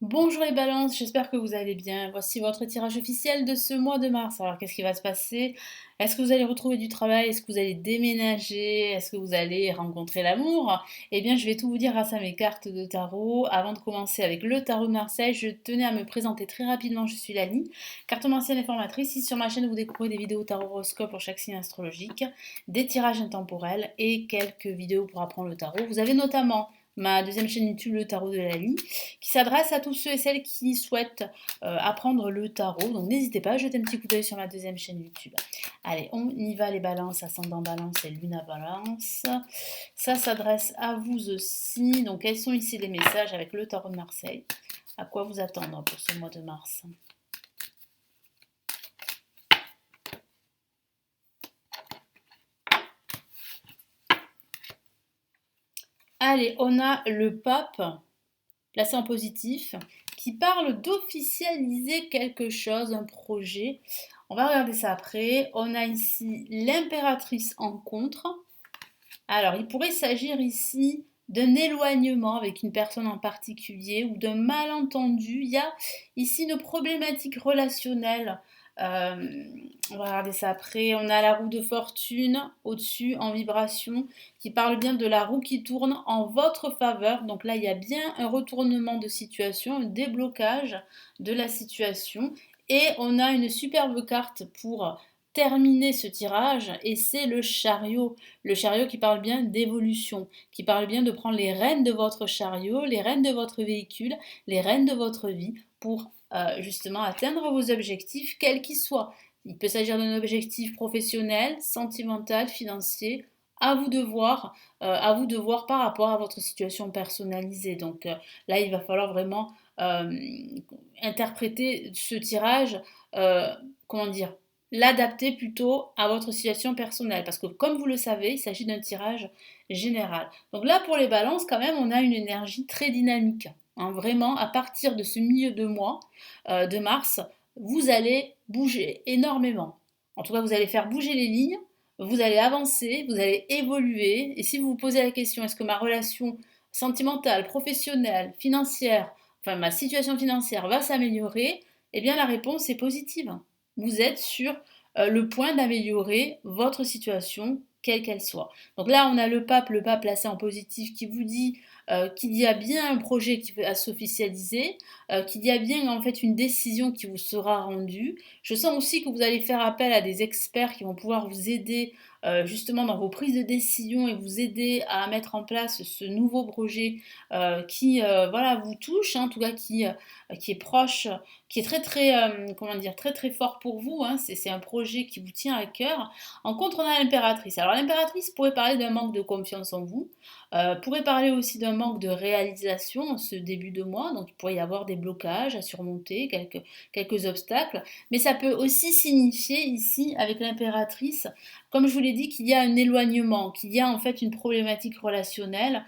Bonjour les balances, j'espère que vous allez bien. Voici votre tirage officiel de ce mois de mars. Alors qu'est-ce qui va se passer? Est-ce que vous allez retrouver du travail? Est-ce que vous allez déménager? Est-ce que vous allez rencontrer l'amour? Eh bien, je vais tout vous dire grâce à mes cartes de tarot. Avant de commencer avec le tarot de Marseille, je tenais à me présenter très rapidement. Je suis Lani, cartomancienne et formatrice. Ici sur ma chaîne, vous découvrez des vidéos tarot horoscope pour chaque signe astrologique, des tirages intemporels et quelques vidéos pour apprendre le tarot. Vous avez notamment ma deuxième chaîne YouTube, le tarot de Lali, qui s'adresse à tous ceux et celles qui souhaitent apprendre le tarot. Donc n'hésitez pas à jeter un petit coup d'œil sur ma deuxième chaîne YouTube. Allez, on y va les balances, ascendant balance et lune à balance. Ça s'adresse à vous aussi. Donc quels sont ici les messages avec le tarot de Marseille? À quoi vous attendre pour ce mois de mars? Allez, on a le pape, là c'est en positif, qui parle d'officialiser quelque chose, un projet. On va regarder ça après. On a ici l'impératrice en contre. Alors, il pourrait s'agir ici d'un éloignement avec une personne en particulier ou d'un malentendu. Il y a ici une problématique relationnelle. Euh, on va regarder ça après. On a la roue de fortune au-dessus en vibration qui parle bien de la roue qui tourne en votre faveur. Donc là, il y a bien un retournement de situation, un déblocage de la situation. Et on a une superbe carte pour terminer ce tirage et c'est le chariot. Le chariot qui parle bien d'évolution, qui parle bien de prendre les rênes de votre chariot, les rênes de votre véhicule, les rênes de votre vie pour justement atteindre vos objectifs, quels qu'ils soient. Il peut s'agir d'un objectif professionnel, sentimental, financier. À vous de voir par rapport à votre situation personnalisée. Donc là, il va falloir vraiment interpréter ce tirage, comment dire, l'adapter plutôt à votre situation personnelle. Parce que comme vous le savez, il s'agit d'un tirage général. Donc là, pour les balances, quand même, on a une énergie très dynamique. Hein, vraiment, à partir de ce milieu de mois de mars, vous allez bouger énormément. En tout cas, vous allez faire bouger les lignes, vous allez avancer, vous allez évoluer. Et si vous vous posez la question, est-ce que ma relation sentimentale, professionnelle, financière, enfin ma situation financière va s'améliorer? Eh bien, la réponse est positive. Vous êtes sur le point d'améliorer votre situation, quelle qu'elle soit. Donc là, on a le pape placé en positif qui vous dit qu'il y a bien un projet qui va s'officialiser, qu'il y a bien en fait une décision qui vous sera rendue. Je sens aussi que vous allez faire appel à des experts qui vont pouvoir vous aider justement dans vos prises de décision et vous aider à mettre en place ce nouveau projet qui voilà, vous touche, hein, en tout cas qui est proche, qui est très très, comment dire, très très fort pour vous. Hein, c'est un projet qui vous tient à cœur. En contre, on a l'impératrice. Alors l'impératrice pourrait parler d'un manque de confiance en vous, pourrait parler aussi d'un manque de réalisation en ce début de mois. Donc il pourrait y avoir des blocages à surmonter, quelques obstacles. Mais ça peut aussi signifier ici, avec l'impératrice, comme je vous l'ai dit, qu'il y a un éloignement, qu'il y a en fait une problématique relationnelle,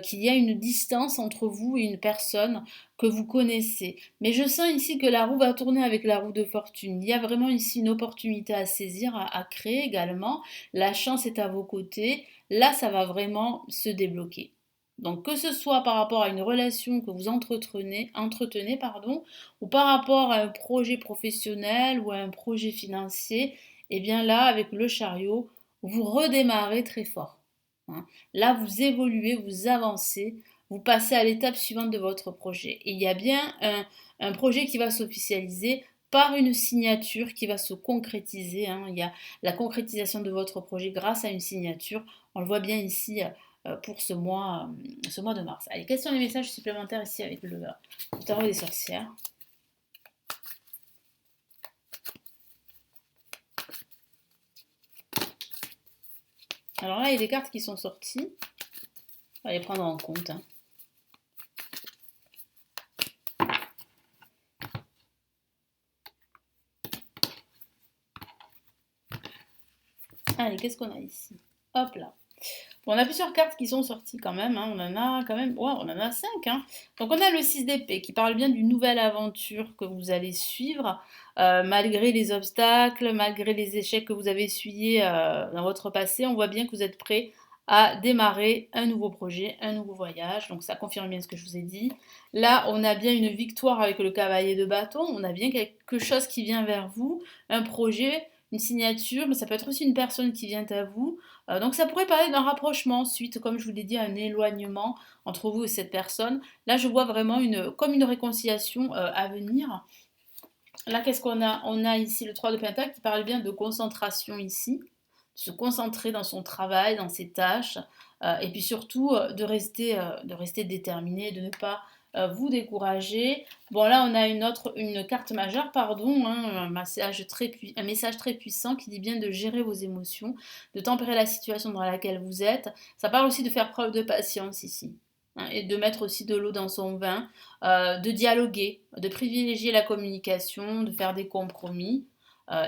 qu'il y a une distance entre vous et une personne que vous connaissez. Mais je sens ici que la roue va tourner avec la roue de fortune. Il y a vraiment ici une opportunité à saisir, à créer également. La chance est à vos côtés. Là, ça va vraiment se débloquer. Donc que ce soit par rapport à une relation que vous entretenez pardon, ou par rapport à un projet professionnel ou à un projet financier, et bien là, avec le chariot, vous redémarrez très fort. Hein. Là, vous évoluez, vous avancez, vous passez à l'étape suivante de votre projet. Et il y a bien un projet qui va s'officialiser par une signature qui va se concrétiser. Hein. Il y a la concrétisation de votre projet grâce à une signature. On le voit bien ici pour ce mois de mars. Allez, quels sont les messages supplémentaires ici avec le tarot des sorcières? Alors là, il y a des cartes qui sont sorties. On va les prendre en compte. Hein. Allez, qu'est-ce qu'on a ici? Hop là. Bon, on a plusieurs cartes qui sont sorties quand même. Hein. On en a quand même. Ouais, on en a 5. Hein. Donc on a le 6 d'épée qui parle bien d'une nouvelle aventure que vous allez suivre. Malgré les obstacles, malgré les échecs que vous avez essuyés dans votre passé, on voit bien que vous êtes prêt à démarrer un nouveau projet, un nouveau voyage. Donc ça confirme bien ce que je vous ai dit. Là, on a bien une victoire avec le cavalier de bâton, on a bien quelque chose qui vient vers vous, un projet, une signature, mais ça peut être aussi une personne qui vient à vous. Donc ça pourrait parler d'un rapprochement suite, comme je vous l'ai dit, à un éloignement entre vous et cette personne. Là, je vois vraiment comme une réconciliation à venir. Là, qu'est-ce qu'on a? On a ici le 3 de Pentacle qui parle bien de concentration ici, se concentrer dans son travail, dans ses tâches, et puis surtout de rester déterminé, de ne pas vous décourager. Bon, là, on a une carte majeure, pardon, hein, un message très puissant qui dit bien de gérer vos émotions, de tempérer la situation dans laquelle vous êtes. Ça parle aussi de faire preuve de patience ici, hein, et de mettre aussi de l'eau dans son vin, de dialoguer, de privilégier la communication, de faire des compromis.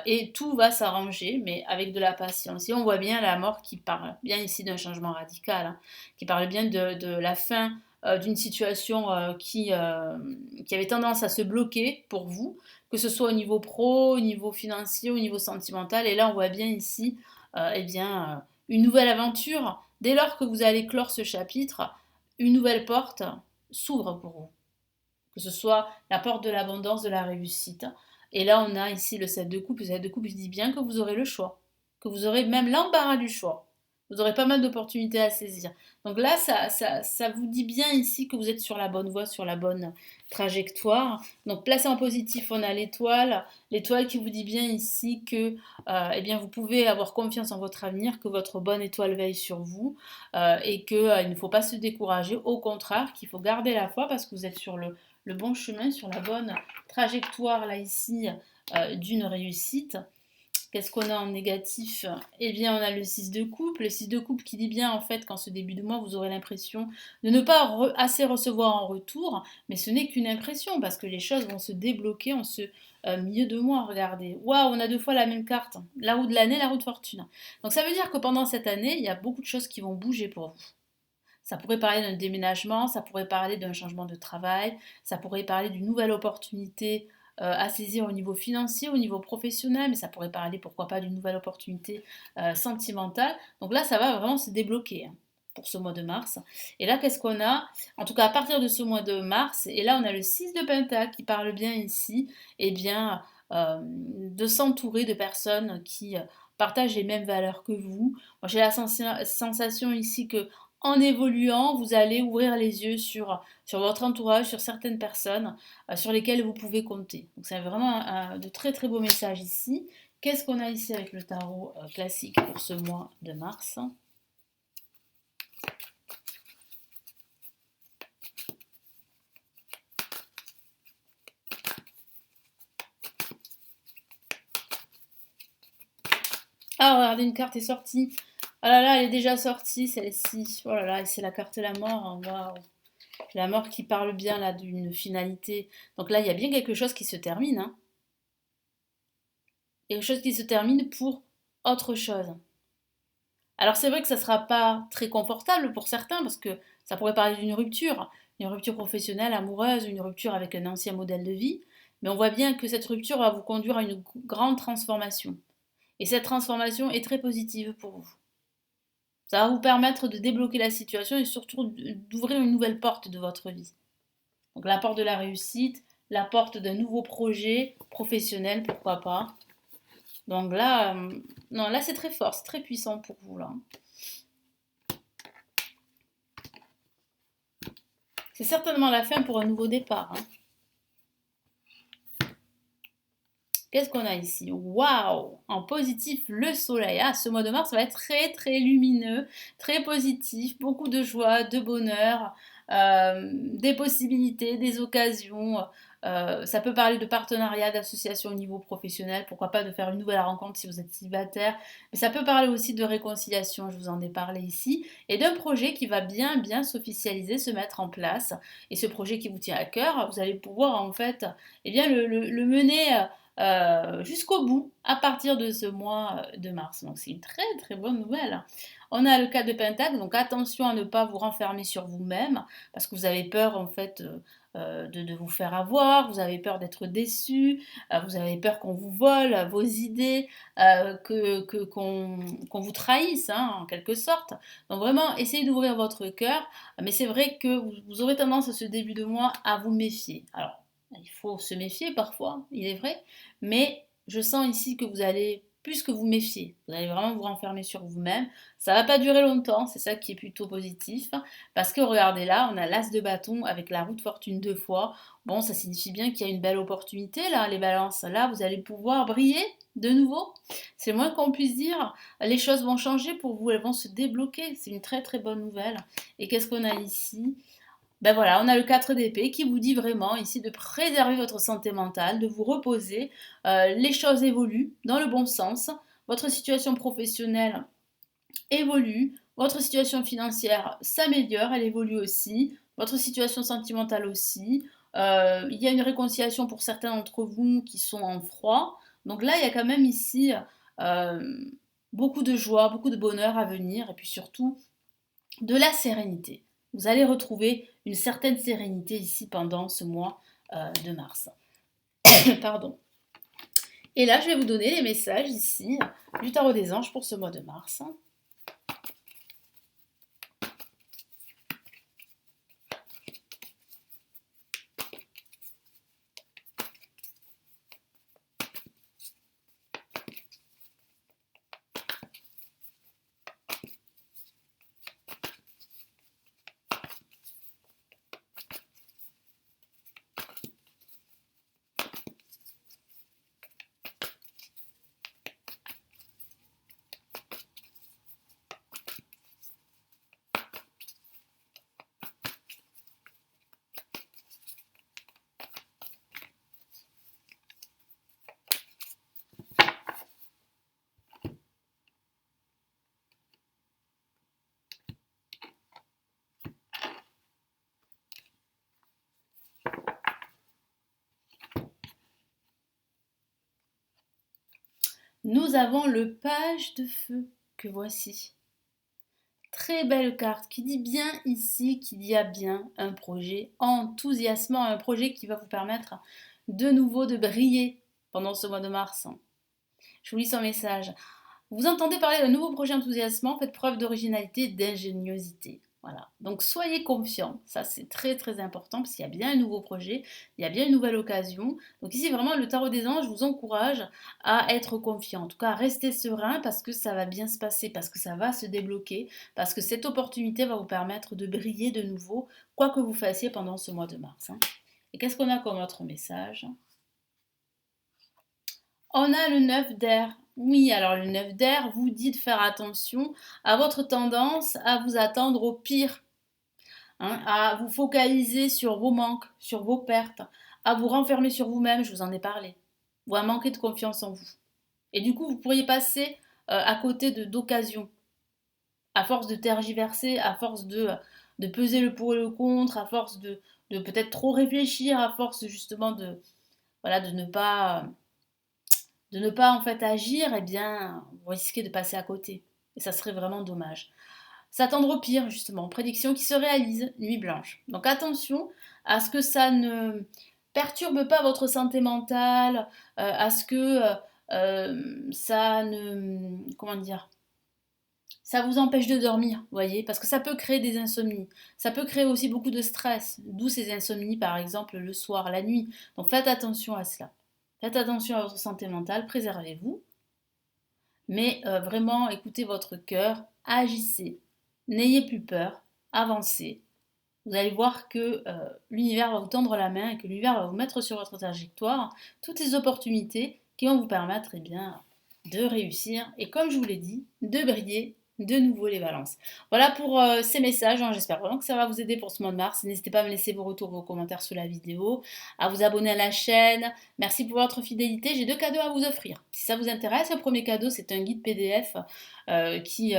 Et tout va s'arranger, mais avec de la patience. Et on voit bien la mort qui parle bien ici d'un changement radical, hein, qui parle bien de la fin d'une situation qui avait tendance à se bloquer pour vous, que ce soit au niveau pro, au niveau financier, au niveau sentimental. Et là, on voit bien ici une nouvelle aventure. Dès lors que vous allez clore ce chapitre, une nouvelle porte s'ouvre pour vous, que ce soit la porte de l'abondance, de la réussite. Et là, on a ici le 7 de coupe. Le 7 de coupe, il dit bien que vous aurez le choix, que vous aurez même l'embarras du choix. Vous aurez pas mal d'opportunités à saisir. Donc là, ça vous dit bien ici que vous êtes sur la bonne voie, sur la bonne trajectoire. Donc placé en positif, on a l'étoile. L'étoile qui vous dit bien ici que eh bien, vous pouvez avoir confiance en votre avenir, que votre bonne étoile veille sur vous et qu'il ne faut pas se décourager. Au contraire, qu'il faut garder la foi parce que vous êtes sur le bon chemin, sur la bonne trajectoire là ici d'une réussite. Qu'est-ce qu'on a en négatif? Eh bien, on a le 6 de coupe. Le 6 de coupe qui dit bien, en fait, qu'en ce début de mois, vous aurez l'impression de ne pas assez recevoir en retour, mais ce n'est qu'une impression, parce que les choses vont se débloquer en ce milieu de mois. Regardez. Waouh, on a deux fois la même carte. La roue de l'année, la roue de fortune. Donc ça veut dire que pendant cette année, il y a beaucoup de choses qui vont bouger pour vous. Ça pourrait parler d'un déménagement, ça pourrait parler d'un changement de travail, ça pourrait parler d'une nouvelle opportunité à saisir au niveau financier, au niveau professionnel, mais ça pourrait parler, pourquoi pas, d'une nouvelle opportunité sentimentale. Donc là, ça va vraiment se débloquer, hein, pour ce mois de mars. Et là, qu'est-ce qu'on a? En tout cas, à partir de ce mois de mars, et là, on a le 6 de Pentacle qui parle bien ici, eh bien, de s'entourer de personnes qui partagent les mêmes valeurs que vous. Moi, j'ai la sensation ici que en évoluant, vous allez ouvrir les yeux sur votre entourage, sur certaines personnes sur lesquelles vous pouvez compter. Donc c'est vraiment de très très beaux messages ici. Qu'est-ce qu'on a ici avec le tarot classique pour ce mois de mars? Ah, regardez, une carte est sortie. Oh là là, elle est déjà sortie, celle-ci. Oh là là, et c'est la carte de la mort. Hein. Waouh. La mort qui parle bien là d'une finalité. Donc là, il y a bien quelque chose qui se termine. Hein. Quelque chose qui se termine pour autre chose. Alors c'est vrai que ça ne sera pas très confortable pour certains parce que ça pourrait parler une rupture professionnelle, amoureuse, une rupture avec un ancien modèle de vie, mais on voit bien que cette rupture va vous conduire à une grande transformation. Et cette transformation est très positive pour vous. Ça va vous permettre de débloquer la situation et surtout d'ouvrir une nouvelle porte de votre vie. Donc la porte de la réussite, la porte d'un nouveau projet professionnel, pourquoi pas. Donc là, non, là c'est très fort, c'est très puissant pour vous là. C'est certainement la fin pour un nouveau départ. Hein. Qu'est-ce qu'on a ici? Waouh! En positif, le soleil. Ah, ce mois de mars va être très très lumineux, très positif, beaucoup de joie, de bonheur, des possibilités, des occasions. Ça peut parler de partenariat, d'association au niveau professionnel, pourquoi pas de faire une nouvelle rencontre si vous êtes célibataire. Mais ça peut parler aussi de réconciliation, je vous en ai parlé ici, et d'un projet qui va bien bien s'officialiser, se mettre en place. Et ce projet qui vous tient à cœur, vous allez pouvoir en fait eh bien, le mener jusqu'au bout à partir de ce mois de mars. Donc c'est une très très bonne nouvelle. On a le 4 de Pentacle, donc attention à ne pas vous renfermer sur vous-même, parce que vous avez peur en fait de vous faire avoir, vous avez peur d'être déçu, vous avez peur qu'on vous vole vos idées, qu'on vous trahisse hein, en quelque sorte. Donc vraiment, essayez d'ouvrir votre cœur, mais c'est vrai que vous aurez tendance à ce début de mois à vous méfier. Alors, il faut se méfier parfois, il est vrai, mais je sens ici que vous allez plus que vous méfier. Vous allez vraiment vous renfermer sur vous-même. Ça va pas durer longtemps, c'est ça qui est plutôt positif. Parce que regardez là, on a l'as de bâton avec la roue de fortune 2 fois. Bon, ça signifie bien qu'il y a une belle opportunité là, les balances. Là, vous allez pouvoir briller de nouveau. C'est le moins qu'on puisse dire. Les choses vont changer pour vous, elles vont se débloquer. C'est une très très bonne nouvelle. Et qu'est-ce qu'on a ici? Ben voilà, on a le 4 d'épée qui vous dit vraiment ici de préserver votre santé mentale, de vous reposer. Les choses évoluent dans le bon sens. Votre situation professionnelle évolue. Votre situation financière s'améliore, elle évolue aussi. Votre situation sentimentale aussi. Il y a une réconciliation pour certains d'entre vous qui sont en froid. Donc là, il y a quand même ici euh, beaucoup de joie, beaucoup de bonheur à venir. Et puis surtout, de la sérénité. Vous allez retrouver une certaine sérénité ici pendant ce mois de mars. Pardon. Et là, je vais vous donner les messages ici du tarot des anges pour ce mois de mars. Nous avons le page de feu que voici. Très belle carte qui dit bien ici qu'il y a bien un projet enthousiasmant, un projet qui va vous permettre de nouveau de briller pendant ce mois de mars. Je vous lis son message. Vous entendez parler d'un nouveau projet enthousiasmant, faites preuve d'originalité et d'ingéniosité. Voilà. Donc soyez confiants, ça c'est très très important parce qu'il y a bien un nouveau projet, il y a bien une nouvelle occasion. Donc ici vraiment le tarot des anges vous encourage à être confiant, en tout cas à rester serein parce que ça va bien se passer, parce que ça va se débloquer, parce que cette opportunité va vous permettre de briller de nouveau, quoi que vous fassiez pendant ce mois de mars. Hein. Et qu'est-ce qu'on a comme autre message? On a le 9 d'air. Oui, alors le 9 d'air vous dit de faire attention à votre tendance à vous attendre au pire, hein, à vous focaliser sur vos manques, sur vos pertes, à vous renfermer sur vous-même, je vous en ai parlé, ou à manquer de confiance en vous. Et du coup, vous pourriez passer à côté d'occasions, à force de tergiverser, à force de peser le pour et le contre, à force de peut-être trop réfléchir, à force justement voilà, de ne pas en fait agir, eh bien, vous risquez de passer à côté. Et ça serait vraiment dommage. S'attendre au pire, justement, prédiction qui se réalise, nuit blanche. Donc attention à ce que ça ne perturbe pas votre santé mentale, à ce que ça ne... Comment dire? Ça vous empêche de dormir, vous voyez, parce que ça peut créer des insomnies. Ça peut créer aussi beaucoup de stress, d'où ces insomnies, par exemple, le soir, la nuit. Donc faites attention à cela. Faites attention à votre santé mentale, préservez-vous, mais vraiment écoutez votre cœur, agissez, n'ayez plus peur, avancez. Vous allez voir que l'univers va vous tendre la main et que l'univers va vous mettre sur votre trajectoire toutes ces opportunités qui vont vous permettre eh bien, de réussir et comme je vous l'ai dit, de briller de nouveau les balances. Voilà pour ces messages, hein. J'espère vraiment que ça va vous aider pour ce mois de mars. N'hésitez pas à me laisser vos retours, vos commentaires sous la vidéo, à vous abonner à la chaîne. Merci pour votre fidélité. J'ai 2 cadeaux à vous offrir. Si ça vous intéresse, le premier cadeau, c'est un guide PDF qui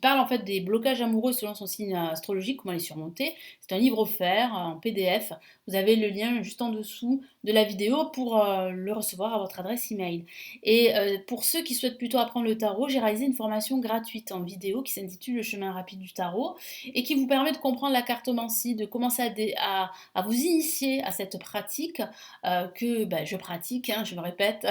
parle en fait des blocages amoureux selon son signe astrologique, comment les surmonter. C'est un livre offert en PDF. Vous avez le lien juste en dessous de la vidéo pour le recevoir à votre adresse email. Et pour ceux qui souhaitent plutôt apprendre le tarot, j'ai réalisé une formation gratuite en vidéo qui s'intitule Le chemin rapide du tarot et qui vous permet de comprendre la cartomancie, de commencer à vous initier à cette pratique que je pratique, hein, je me répète,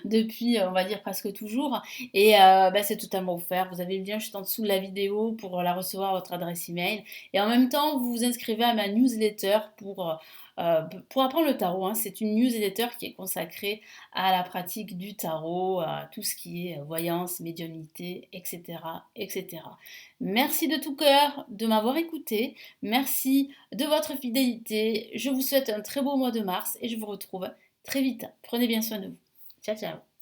depuis, on va dire, presque toujours. Et c'est totalement offert. Vous avez le lien juste en dessous de la vidéo pour la recevoir à votre adresse email. Et en même temps, vous vous inscrivez à ma newsletter pour apprendre le tarot, hein. C'est une newsletter qui est consacrée à la pratique du tarot, à tout ce qui est voyance, médiumnité, etc., etc. Merci de tout cœur de m'avoir écouté. Merci de votre fidélité. Je vous souhaite un très beau mois de mars et je vous retrouve très vite. Prenez bien soin de vous. Ciao, ciao.